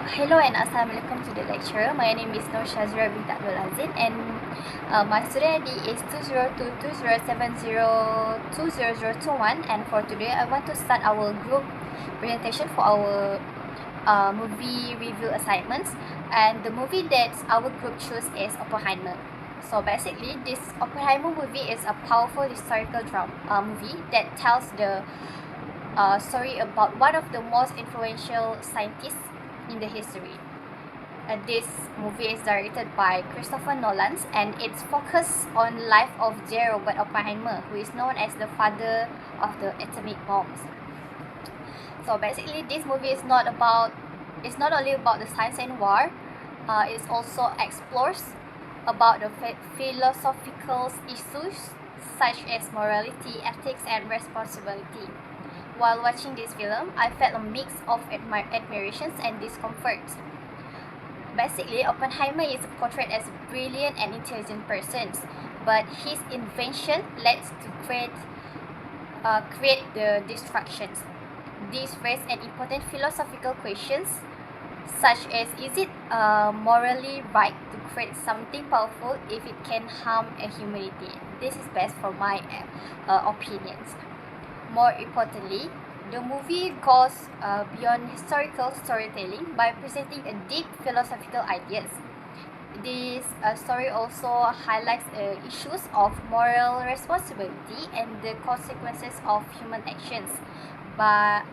Hello and Assalamualaikum to the lecturer. My name is Nur Shazira bin Abdul Azim and my student ID is 2022070200021, and for today I want to start our group presentation for our movie review assignments, and the movie that our group chose is Oppenheimer. So basically this Oppenheimer movie is a powerful historical movie that tells the story about one of the most influential scientists in the history. This movie is directed by Christopher Nolan, and it's focused on life of J. Robert Oppenheimer, who is known as the father of the atomic bombs. So basically, this movie is not only about the science and war. It also explores about the philosophical issues such as morality, ethics, and responsibility. While watching this film, I felt a mix of admirations and discomfort. Basically, Oppenheimer is portrayed as a brilliant and intelligent person, but his invention led to create the destructions. These raise an important philosophical questions, such as is it morally right to create something powerful if it can harm humanity? This is best for my opinions. More importantly, the movie goes beyond historical storytelling by presenting a deep philosophical ideas. This story also highlights issues of moral responsibility and the consequences of human actions, but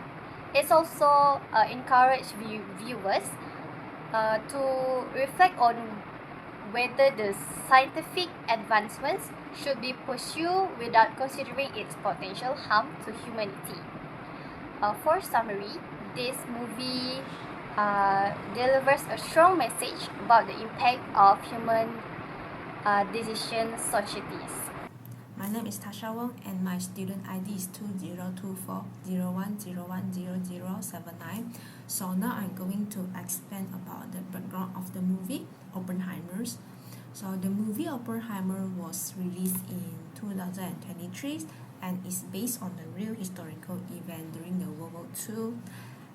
it's also encourage viewers to reflect on whether the scientific advancements should be pursued without considering its potential harm to humanity. For summary, this movie delivers a strong message about the impact of human decision societies. My name is Tasha Wong and my student ID is 202401010079. So now I'm going to explain about the background of the movie Oppenheimer's. So the movie Oppenheimer was released in 2023 and is based on a real historical event during the World War II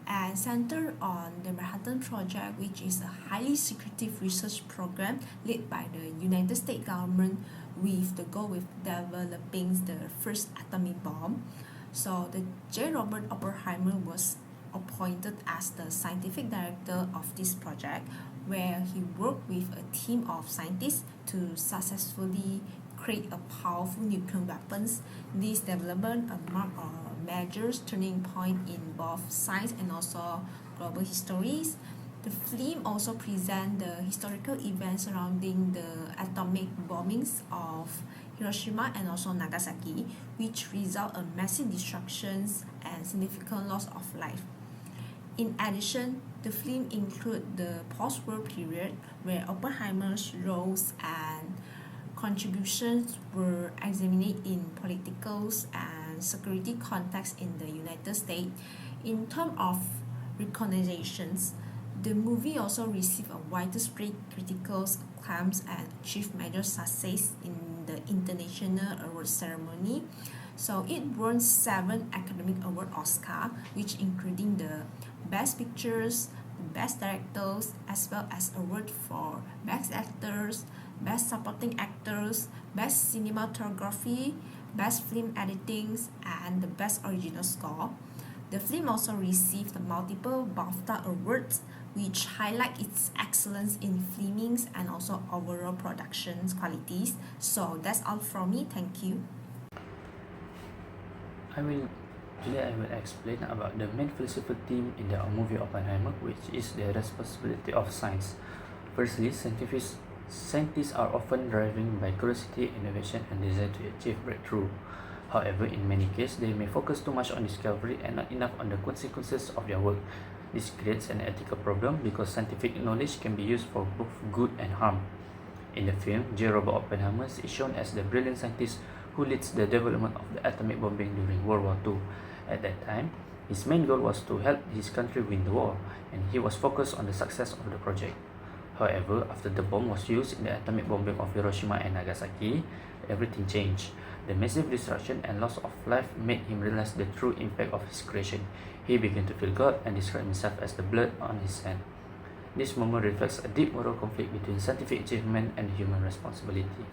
and centered on the Manhattan Project, which is a highly secretive research program led by the United States government with the goal of developing the first atomic bomb. So the J. Robert Oppenheimer was appointed as the scientific director of this project, where he worked with a team of scientists to successfully create a powerful nuclear weapons. This development marked a major turning point in both science and also global histories. The film also presents the historical events surrounding the atomic bombings of Hiroshima and also Nagasaki, which result in massive destructions and significant loss of life. In addition, the film includes the post-war period where Oppenheimer's roles and contributions were examined in political and security contexts in the United States. In terms of recognitions, the movie also received a widespread critical acclaims and achieved major success in the international award ceremony. So it won 7 academic award Oscar, which including the Best Pictures, Best Directors, as well as award for Best Actors, Best Supporting Actors, Best Cinematography, Best Film Editing, and the Best Original Score. The film also received multiple BAFTA awards, which highlight its excellence in filming and also overall production qualities. So that's all from me. Thank you. Today I will explain about the main philosophical theme in the movie Oppenheimer, which is the responsibility of science. Firstly, scientists are often driven by curiosity, innovation, and desire to achieve breakthrough. However, in many cases, they may focus too much on discovery and not enough on the consequences of their work. This creates an ethical problem because scientific knowledge can be used for both good and harm. In the film, J. Robert Oppenheimer is shown as the brilliant scientist who leads the development of the atomic bombing during World War II. At that time, his main goal was to help his country win the war, and he was focused on the success of the project. However, after the bomb was used in the atomic bombing of Hiroshima and Nagasaki, everything changed. The massive destruction and loss of life made him realize the true impact of his creation. He began to feel God and described himself as the blood on his hand. This moment reflects a deep moral conflict between scientific achievement and human responsibility.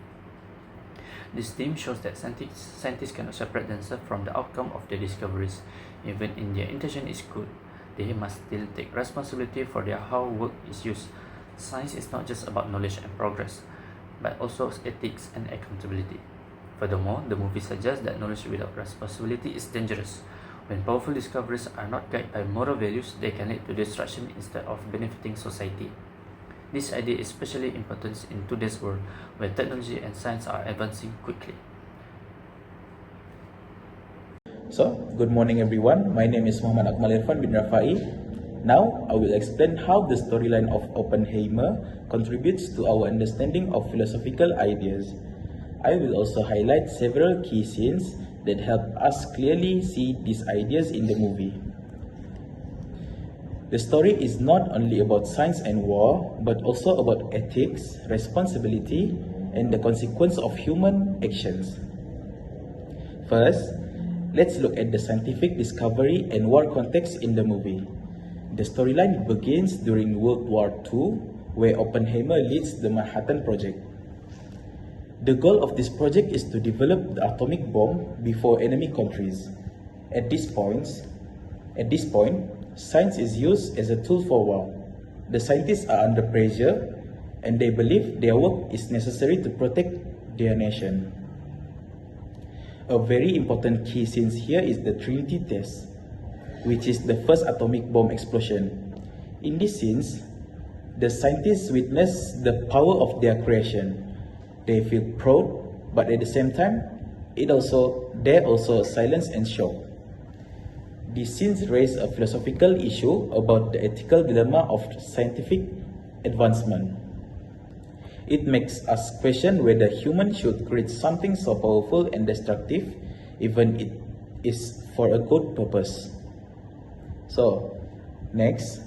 This theme shows that scientists cannot separate themselves from the outcome of their discoveries. Even if their intention is good, they must still take responsibility for how work is used. Science is not just about knowledge and progress, but also ethics and accountability. Furthermore, the movie suggests that knowledge without responsibility is dangerous. When powerful discoveries are not guided by moral values, they can lead to destruction instead of benefiting society. This idea is especially important in today's world, where technology and science are advancing quickly. So, good morning everyone. My name is Muhammad Akmal Irfan bin Rafai. Now, I will explain how the storyline of Oppenheimer contributes to our understanding of philosophical ideas. I will also highlight several key scenes that help us clearly see these ideas in the movie. The story is not only about science and war, but also about ethics, responsibility, and the consequence of human actions. First, let's look at the scientific discovery and war context in the movie. The storyline begins during World War II, where Oppenheimer leads the Manhattan Project. The goal of this project is to develop the atomic bomb before enemy countries. At this point, science is used as a tool for war. The scientists are under pressure and they believe their work is necessary to protect their nation. A very important key scene here is the Trinity test, which is the first atomic bomb explosion. In this scene, the scientists witness the power of their creation. They feel proud, but at the same time, there also silence and shock. These scenes raise a philosophical issue about the ethical dilemma of scientific advancement. It makes us question whether humans should create something so powerful and destructive, even it is for a good purpose. So, next,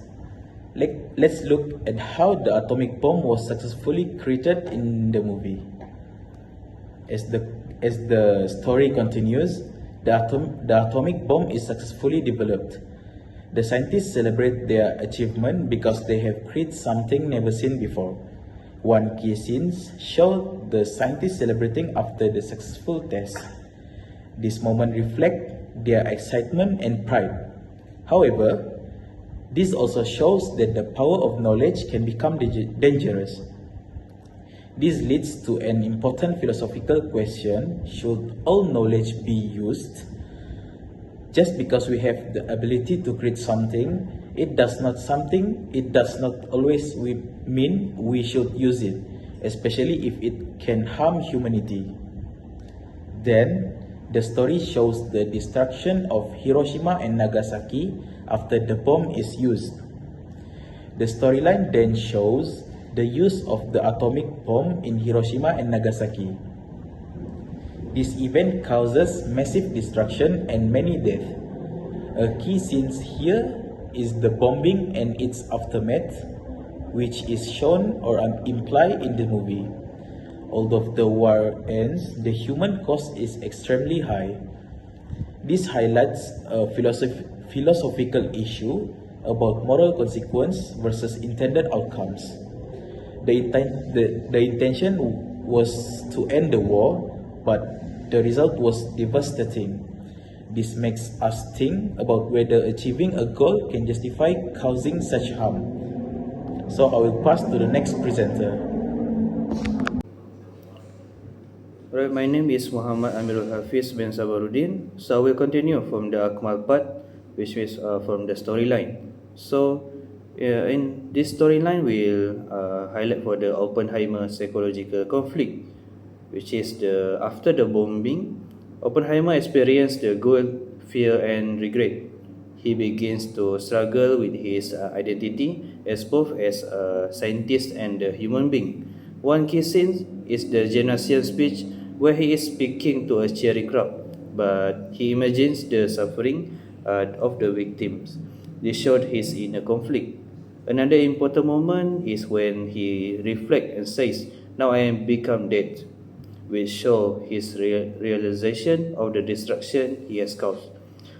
let's look at how the atomic bomb was successfully created in the movie. As the story continues, the atomic bomb is successfully developed. The scientists celebrate their achievement because they have created something never seen before. One key scene shows the scientists celebrating after the successful test. This moment reflects their excitement and pride. However, this also shows that the power of knowledge can become dangerous. This leads to an important philosophical question: should all knowledge be used? Just because we have the ability to create something, it does not always mean we should use it, especially if it can harm humanity. Then, the story shows the destruction of Hiroshima and Nagasaki after the bomb is used. The storyline then shows the use of the atomic bomb in Hiroshima and Nagasaki. This event causes massive destruction and many deaths. A key scene here is the bombing and its aftermath, which is shown or implied in the movie. Although the war ends, the human cost is extremely high. This highlights a philosophical issue about moral consequence versus intended outcomes. The intention was to end the war, but the result was devastating. This makes us think about whether achieving a goal can justify causing such harm. So I will pass to the next presenter. Alright, my name is Muhammad Amirul Hafiz bin Sabaruddin. So I will continue from the Akmal part, which is from the storyline. So in this storyline, we'll highlight for the Oppenheimer psychological conflict, which is after the bombing, Oppenheimer experienced the guilt, fear, and regret. He begins to struggle with his identity as both as a scientist and a human being. One key scene is the Genasian speech, where he is speaking to a cheering crowd, but he imagines the suffering of the victims. This showed his inner conflict. Another important moment is when he reflects and says, "Now I am become dead," which show his realization of the destruction he has caused.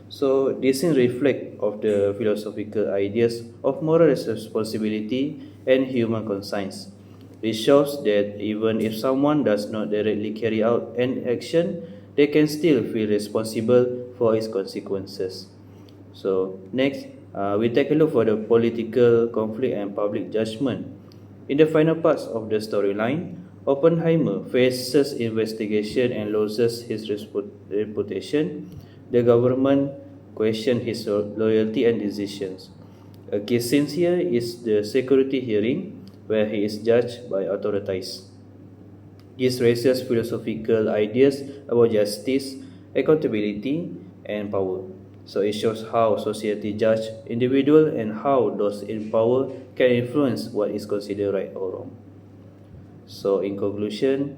So this scene reflect of the philosophical ideas of moral responsibility and human conscience. It shows that even if someone does not directly carry out an action, they can still feel responsible for its consequences. So next, we take a look for the political conflict and public judgment. In the final parts of the storyline, Oppenheimer faces investigation and loses his reputation. The government questions his loyalty and decisions. A key scene here is the security hearing, where he is judged by authorities. This raises philosophical ideas about justice, accountability, and power. So it shows how society judge individual and how those in power can influence what is considered right or wrong. So in conclusion,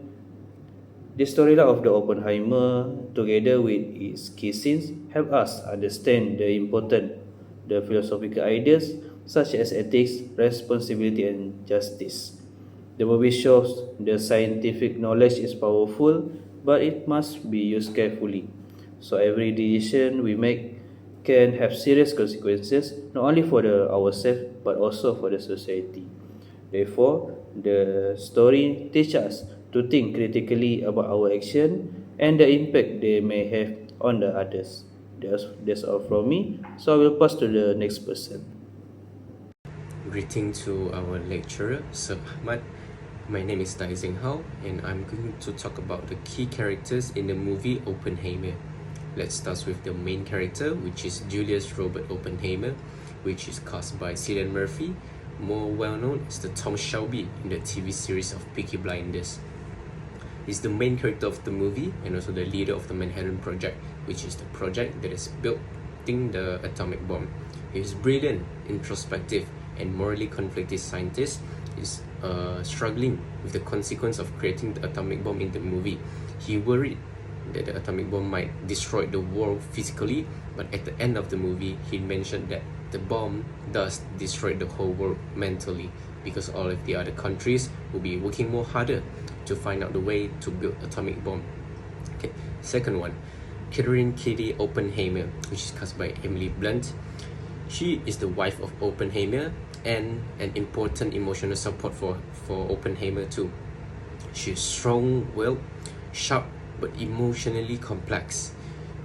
the storyline of the Oppenheimer, together with its key scenes, help us understand the philosophical ideas such as ethics, responsibility, and justice. The movie shows the scientific knowledge is powerful, but it must be used carefully. So every decision we make can have serious consequences, not only for ourselves but also for the society. Therefore, the story teaches us to think critically about our action and the impact they may have on the others. That's all from me. So I will pass to the next person. Greeting to our lecturer, Sir Ahmad. My name is Tai Zeng Hao, and I'm going to talk about the key characters in the movie Oppenheimer. Let's start with the main character, which is Julius Robert Oppenheimer, which is cast by Cillian Murphy, more well known as the Tom Shelby in the TV series of Peaky Blinders. He's the main character of the movie and also the leader of the Manhattan Project, which is the project that is building the atomic bomb. He's brilliant, introspective, and morally conflicted scientist is struggling with the consequence of creating the atomic bomb in the movie. He worried that the atomic bomb might destroy the world physically, but at the end of the movie, he mentioned that the bomb does destroy the whole world mentally, because all of the other countries will be working more harder to find out the way to build atomic bomb. Okay, second one, Catherine Katie Oppenheimer, which is cast by Emily Blunt. She is the wife of Oppenheimer and an important emotional support for Oppenheimer too. She's strong-willed, sharp, but emotionally complex.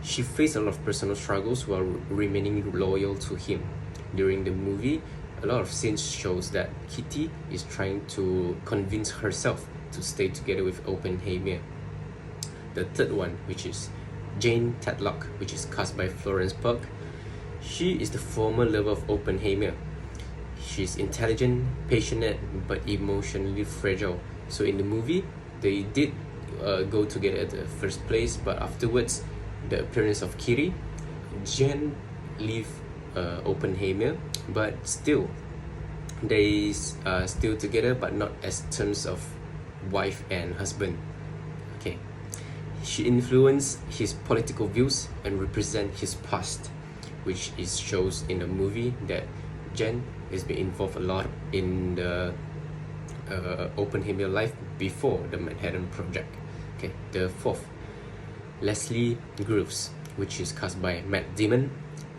She faced a lot of personal struggles while remaining loyal to him. During the movie, a lot of scenes shows that Kitty is trying to convince herself to stay together with Oppenheimer. The third one, which is Jane Tadlock, which is cast by Florence Pugh. She is the former lover of Oppenheimer. She's intelligent, passionate, but emotionally fragile. So in the movie, they did go together at the first place, but afterwards, the appearance of Kiri, Jen leave Oppenheimer, but still, they still together, but not as terms of wife and husband. Okay, she influenced his political views and represent his past, which is shows in the movie that Jen has been involved a lot in the Oppenheimer life before the Manhattan Project. Okay, the fourth, Leslie Groves, which is cast by Matt Damon.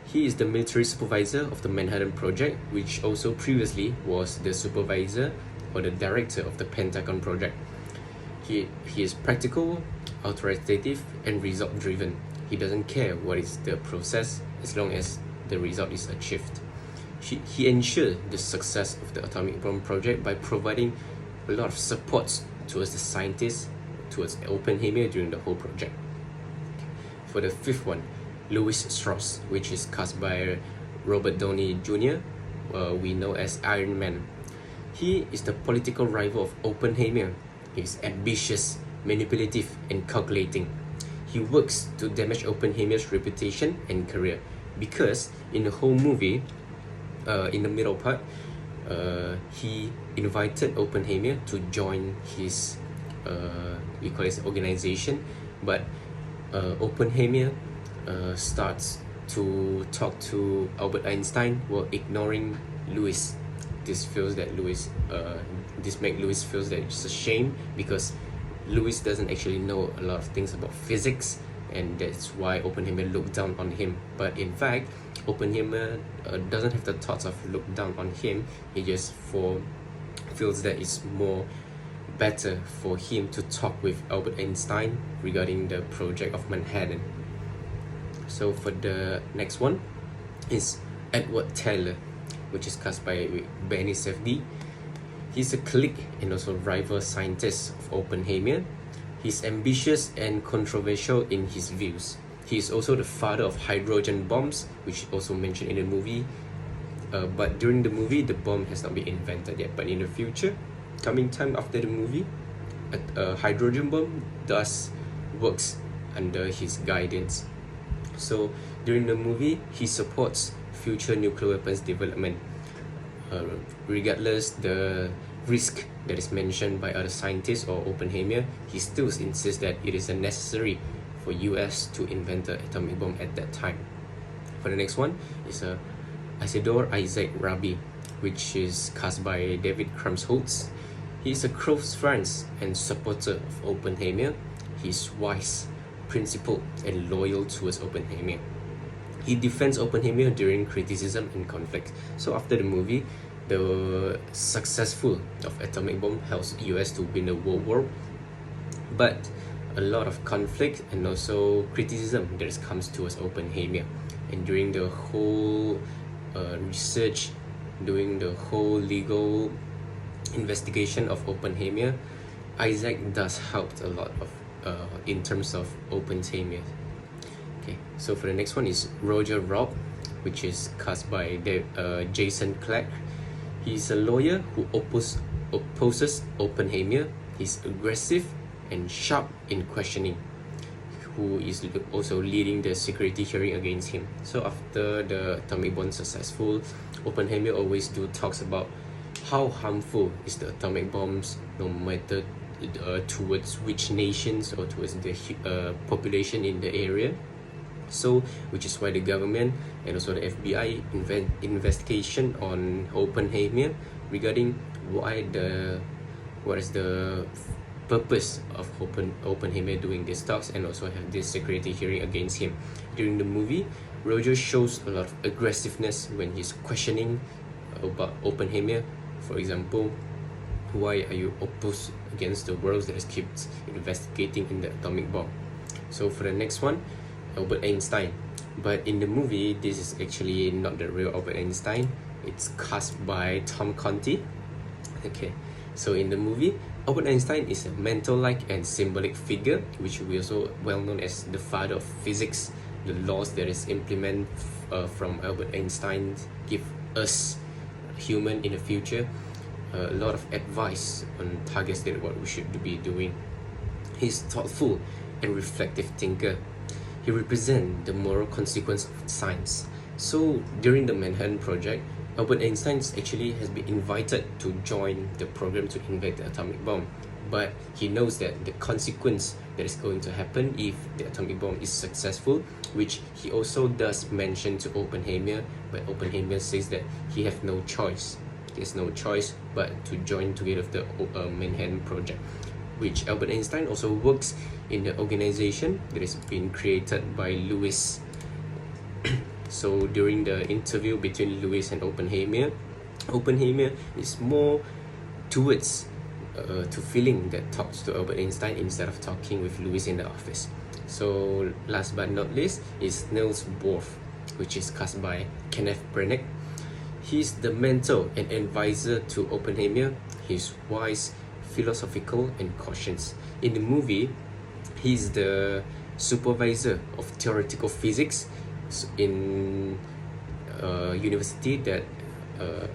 He is the military supervisor of the Manhattan Project, which also previously was the supervisor or the director of the Pentagon Project. He is practical, authoritative, and result-driven. He doesn't care what is the process as long as the result is achieved. He ensured the success of the atomic bomb project by providing a lot of support towards the scientists, towards Oppenheimer during the whole project. For the fifth one, Louis Strauss, which is cast by Robert Downey Jr., we know as Iron Man. He is the political rival of Oppenheimer. He is ambitious, manipulative, and calculating. He works to damage Oppenheimer's reputation and career, because in the whole movie, in the middle part, he invited Oppenheimer to join his we call it organization, but Oppenheimer starts to talk to Albert Einstein while ignoring Louis. This makes Louis feels that it's a shame, because Louis doesn't actually know a lot of things about physics, and that's why Oppenheimer looked down on him. But in fact, Oppenheimer doesn't have the thoughts of look down on him. He just feels that it's more better for him to talk with Albert Einstein regarding the project of Manhattan. So for the next one is Edward Teller, which is cast by Benny Safdie. He's a colleague and also rival scientist of Oppenheimer. He's ambitious and controversial in his views. He is also the father of hydrogen bombs, which is also mentioned in the movie. But during the movie, the bomb has not been invented yet. But in the future, coming time after the movie, a hydrogen bomb works under his guidance. So during the movie, he supports future nuclear weapons development, regardless the risk that is mentioned by other scientists or Oppenheimer. He still insists that it is necessary for US to invent the atomic bomb at that time. For the next one is Isidore Isaac Rabi, which is cast by David Krumholtz. He is a close friend and supporter of Oppenheimer. He is wise, principled, and loyal towards Oppenheimer. He defends Oppenheimer during criticism and conflict. So after the movie, the successful of atomic bomb helps US to win the World War, but a lot of conflict and also criticism that comes towards Oppenheimer. And during the whole research, during the whole legal investigation of Oppenheimer, Isaac does help a lot of in terms of Oppenheimer. Okay, so for the next one is Roger Robb, which is cast by Jason Clarke. He's a lawyer who opposes Oppenheimer. He's aggressive and sharp in questioning, who is also leading the security hearing against him. So after the atomic bomb successful, Oppenheimer always talks about how harmful is the atomic bombs, no matter towards which nations or towards the population in the area. So which is why the government and also the FBI investigation on Oppenheimer regarding what is the purpose of Oppenheimer doing these talks, and also have this security hearing against him. During the movie, Roger shows a lot of aggressiveness when he's questioning about Oppenheimer. For example, why are you opposed against the world that keeps investigating in the atomic bomb? So for the next one, Albert Einstein. But in the movie, this is actually not the real Albert Einstein. It's cast by Tom Conti. Okay, so in the movie, Albert Einstein is a mental-like and symbolic figure, which we also well known as the father of physics. The laws that is implemented from Albert Einstein give us human in the future a lot of advice on targets that what we should be doing. He's thoughtful and reflective thinker. He represents the moral consequence of science. So during the Manhattan Project, Albert Einstein actually has been invited to join the program to invent the atomic bomb, but he knows that the consequence that is going to happen if the atomic bomb is successful, which he also does mention to Oppenheimer, but Oppenheimer says that he has no choice. There's no choice but to join together with the Manhattan Project, which Albert Einstein also works in the organization that is being created by Lewis. So during the interview between Lewis and Oppenheimer is more towards to feeling that talks to Albert Einstein instead of talking with Lewis in the office. So last but not least is Niels Bohr, which is cast by Kenneth Branagh. He's the mentor and advisor to Oppenheimer. He's wise, philosophical, and cautious. In the movie, he's the supervisor of theoretical physics in university that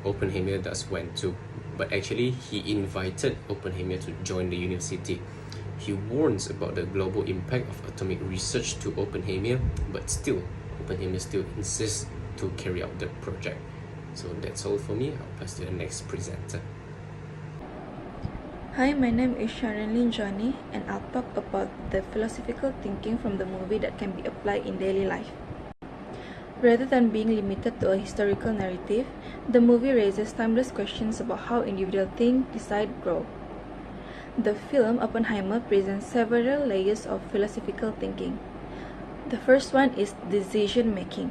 Oppenheimer went to, but actually he invited Oppenheimer to join the university. He warns about the global impact of atomic research to Oppenheimer, but still Oppenheimer still insists to carry out the project. So that's all for me. I'll pass to the next presenter. Hi, my name is Sharon Lin Johnny, and I'll talk about the philosophical thinking from the movie that can be applied in daily life. Rather than being limited to a historical narrative, the movie raises timeless questions about how individuals think, decide, grow. The film Oppenheimer presents several layers of philosophical thinking. The first one is decision making.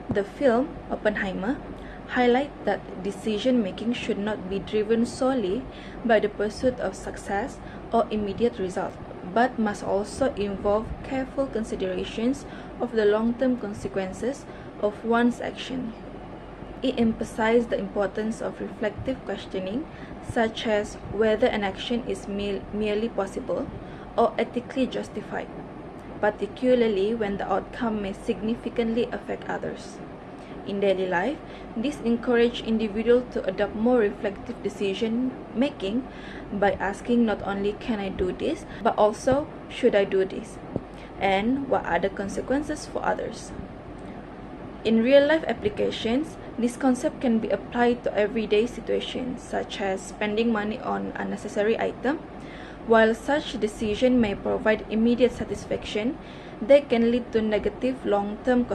The film, Oppenheimer, highlights that decision making should not be driven solely by the pursuit of success or immediate results, but must also involve careful considerations of the long-term consequences of one's action. It emphasized the importance of reflective questioning, such as whether an action is merely possible or ethically justified, particularly when the outcome may significantly affect others. In daily life, this encourages individuals to adopt more reflective decision making by asking not only can I do this, but also should I do this, and what are the consequences for others. In real-life applications, this concept can be applied to everyday situations, such as spending money on unnecessary items. While such decision may provide immediate satisfaction, they can lead to negative long-term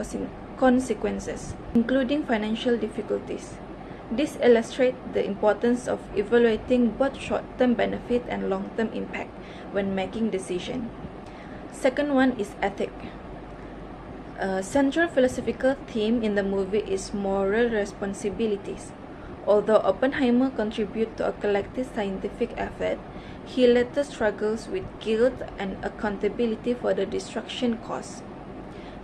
consequences, including financial difficulties. This illustrates the importance of evaluating both short-term benefit and long-term impact when making decisions. Second one is ethic. A central philosophical theme in the movie is moral responsibilities. Although Oppenheimer contributes to a collective scientific effort, he later struggles with guilt and accountability for the destruction caused.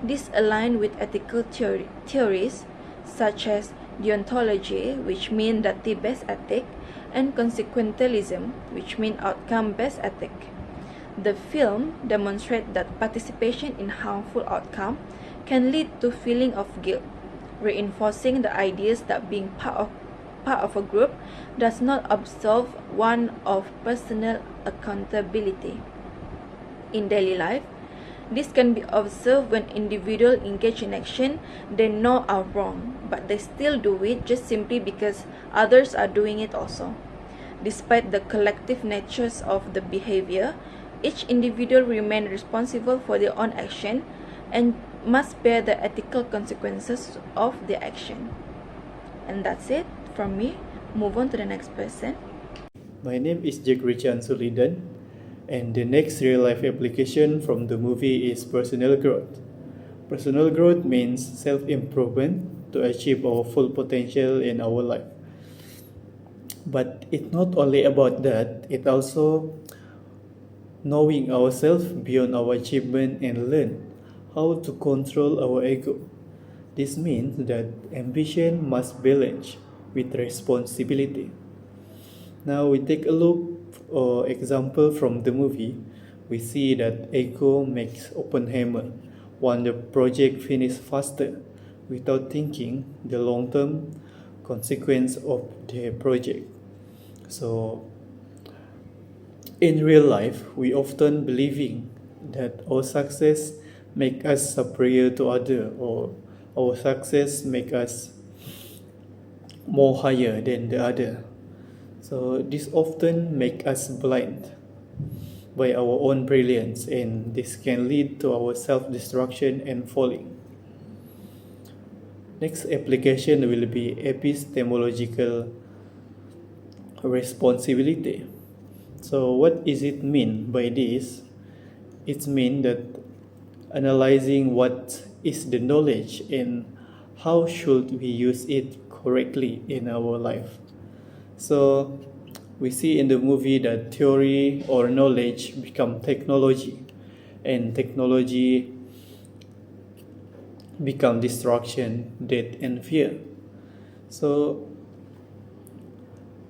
This aligns with ethical theories such as deontology, which means duty-based ethic, and consequentialism, which means outcome-based ethic. The film demonstrates that participation in harmful outcomes can lead to feeling of guilt, reinforcing the ideas that being part of a group does not absolve one of personal accountability. In daily life, this can be observed when individuals engage in action they know are wrong, but they still do it just simply because others are doing it also. Despite the collective natures of the behavior, each individual remains responsible for their own action and must bear the ethical consequences of their action. And that's it from me. Move on to the next person. My name is Jack Richard Sulidan, and the next real-life application from the movie is personal growth. Personal growth means self-improvement to achieve our full potential in our life. But it's not only about that, it also knowing ourselves beyond our achievement and learn how to control our ego. This means that ambition must balance with responsibility. Now we take a look or example from the movie. We see that ego makes Oppenheimer want the project finish faster without thinking the long-term consequence of the project. So in real life, we often believing that our success make us superior to other, or our success make us more higher than the other. So this often make us blind by our own brilliance, and this can lead to our self-destruction and falling. Next application will be epistemological responsibility. So what is it mean by this? It means that analyzing what is the knowledge and how should we use it correctly in our life. So we see in the movie that theory or knowledge become technology, and technology become destruction, death, and fear. So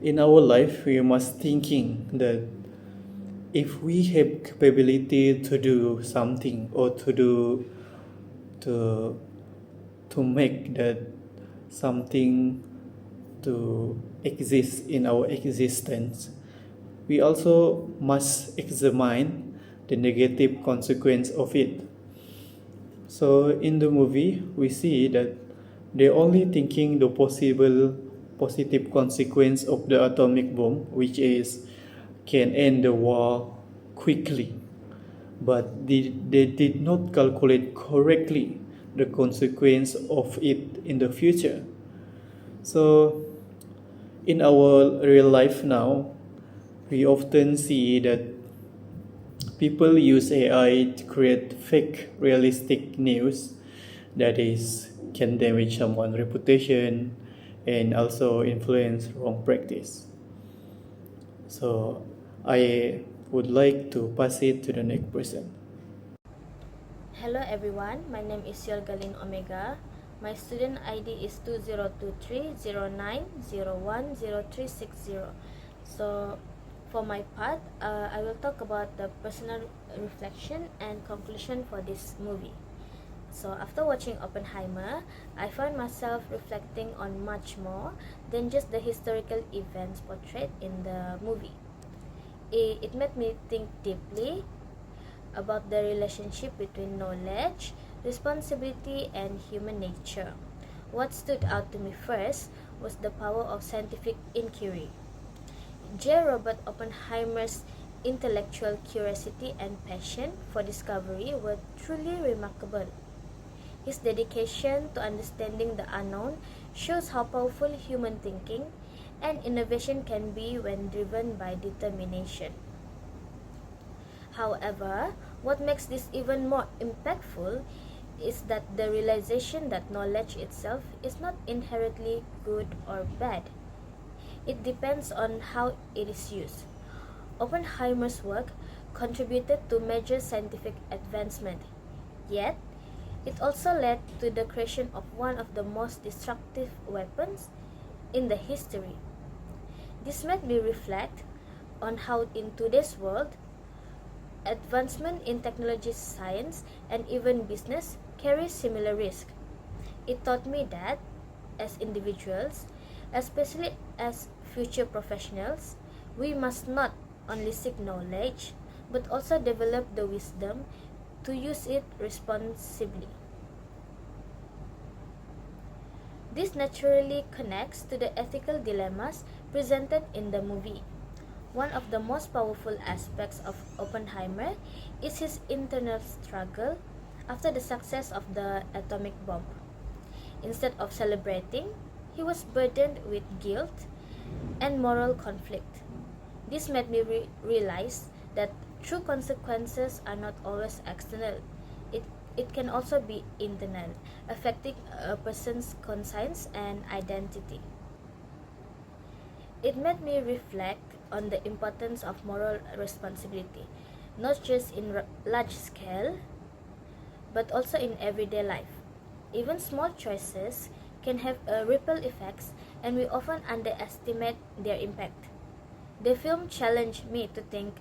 in our life, we must thinking that if we have capability to do something or to make that something to exist in our existence, we also must examine the negative consequence of it. So in the movie, we see that they're only thinking the possible positive consequence of the atomic bomb, which is can end the war quickly, but they did not calculate correctly the consequence of it in the future. So in our real life now, we often see that people use AI to create fake realistic news that is can damage someone's reputation and also influence wrong practice. So I would like to pass it to the next person. Hello everyone, my name is Yolgalin Omega. My student ID is 202309010360. So for my part, I will talk about the personal reflection and conclusion for this movie. So after watching Oppenheimer, I found myself reflecting on much more than just the historical events portrayed in the movie. It made me think deeply about the relationship between knowledge, responsibility, and human nature. What stood out to me first was the power of scientific inquiry. J. Robert Oppenheimer's intellectual curiosity and passion for discovery were truly remarkable. His dedication to understanding the unknown shows how powerful human thinking and innovation can be when driven by determination. However, what makes this even more impactful is that the realization that knowledge itself is not inherently good or bad. It depends on how it is used. Oppenheimer's work contributed to major scientific advancement, yet it also led to the creation of one of the most destructive weapons in the history. This made me reflect on how in today's world, advancement in technology, science, and even business carries similar risk. It taught me that, as individuals, especially as future professionals, we must not only seek knowledge, but also develop the wisdom to use it responsibly. This naturally connects to the ethical dilemmas presented in the movie. One of the most powerful aspects of Oppenheimer is his internal struggle after the success of the atomic bomb. Instead of celebrating, he was burdened with guilt and moral conflict. This made me realize that true consequences are not always external. It can also be internal, affecting a person's conscience and identity. It made me reflect on the importance of moral responsibility, not just in large scale, but also in everyday life. Even small choices can have ripple effects, and we often underestimate their impact. The film challenged me to think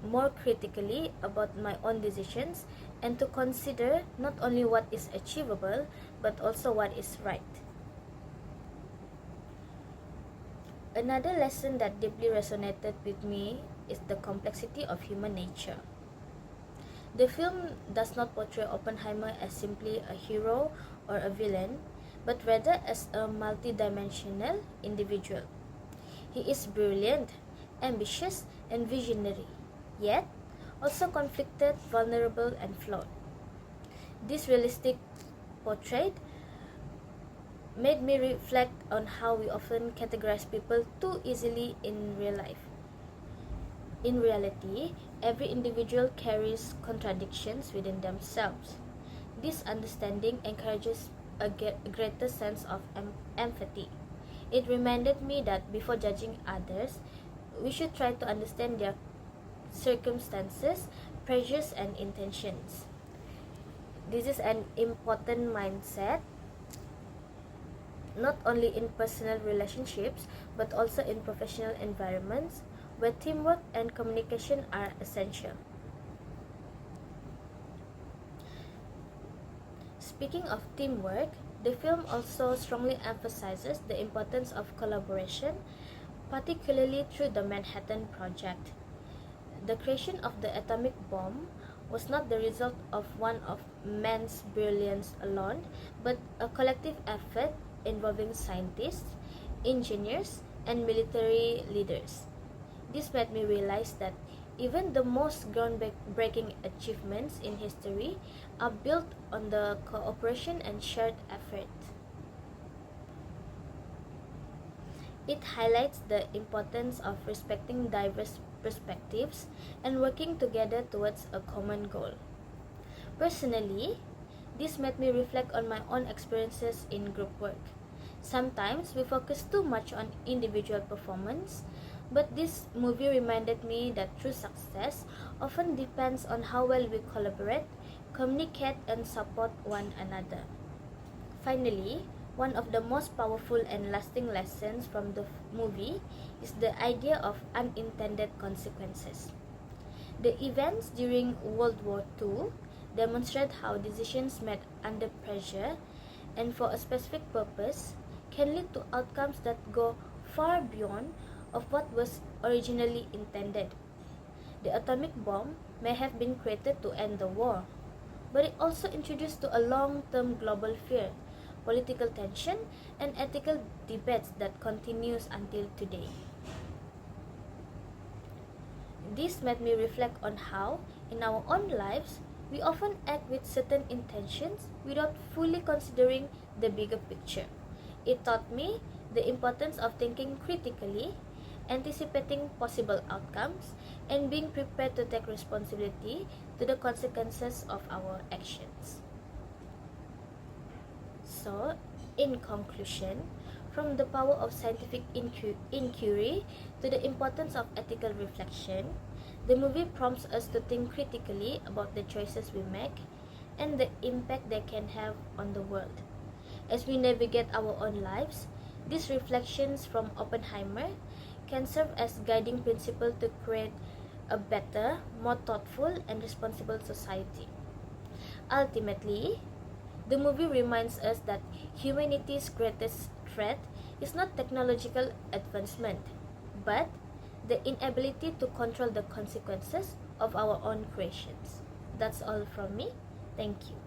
more critically about my own decisions and to consider not only what is achievable, but also what is right. Another lesson that deeply resonated with me is the complexity of human nature. The film does not portray Oppenheimer as simply a hero or a villain, but rather as a multidimensional individual. He is brilliant, ambitious, and visionary, yet also conflicted, vulnerable, and flawed. This realistic portrait made me reflect on how we often categorize people too easily in real life. In reality, every individual carries contradictions within themselves. This understanding encourages a greater sense of empathy. It reminded me that before judging others, we should try to understand their circumstances, pressures, and intentions. This is an important mindset, not only in personal relationships, but also in professional environments where teamwork and communication are essential. Speaking of teamwork, the film also strongly emphasizes the importance of collaboration, particularly through the Manhattan Project. The creation of the atomic bomb was not the result of one of man's brilliance alone, but a collective effort involving scientists, engineers, and military leaders. This made me realize that even the most groundbreaking achievements in history are built on the cooperation and shared effort. It highlights the importance of respecting diverse perspectives and working together towards a common goal. Personally, this made me reflect on my own experiences in group work. Sometimes we focus too much on individual performance, but this movie reminded me that true success often depends on how well we collaborate, communicate, and support one another. Finally, one of the most powerful and lasting lessons from the movie is the idea of unintended consequences. The events during World War II demonstrate how decisions made under pressure and for a specific purpose can lead to outcomes that go far beyond of what was originally intended. The atomic bomb may have been created to end the war, but it also introduced to a long-term global fear, political tension, and ethical debates that continues until today. This made me reflect on how, in our own lives, we often act with certain intentions without fully considering the bigger picture. It taught me the importance of thinking critically, anticipating possible outcomes, and being prepared to take responsibility to the consequences of our actions. So, in conclusion, from the power of scientific inquiry to the importance of ethical reflection, the movie prompts us to think critically about the choices we make and the impact they can have on the world. As we navigate our own lives, these reflections from Oppenheimer can serve as guiding principle to create a better, more thoughtful, and responsible society. Ultimately, the movie reminds us that humanity's greatest threat is not technological advancement, but the inability to control the consequences of our own creations. That's all from me. Thank you.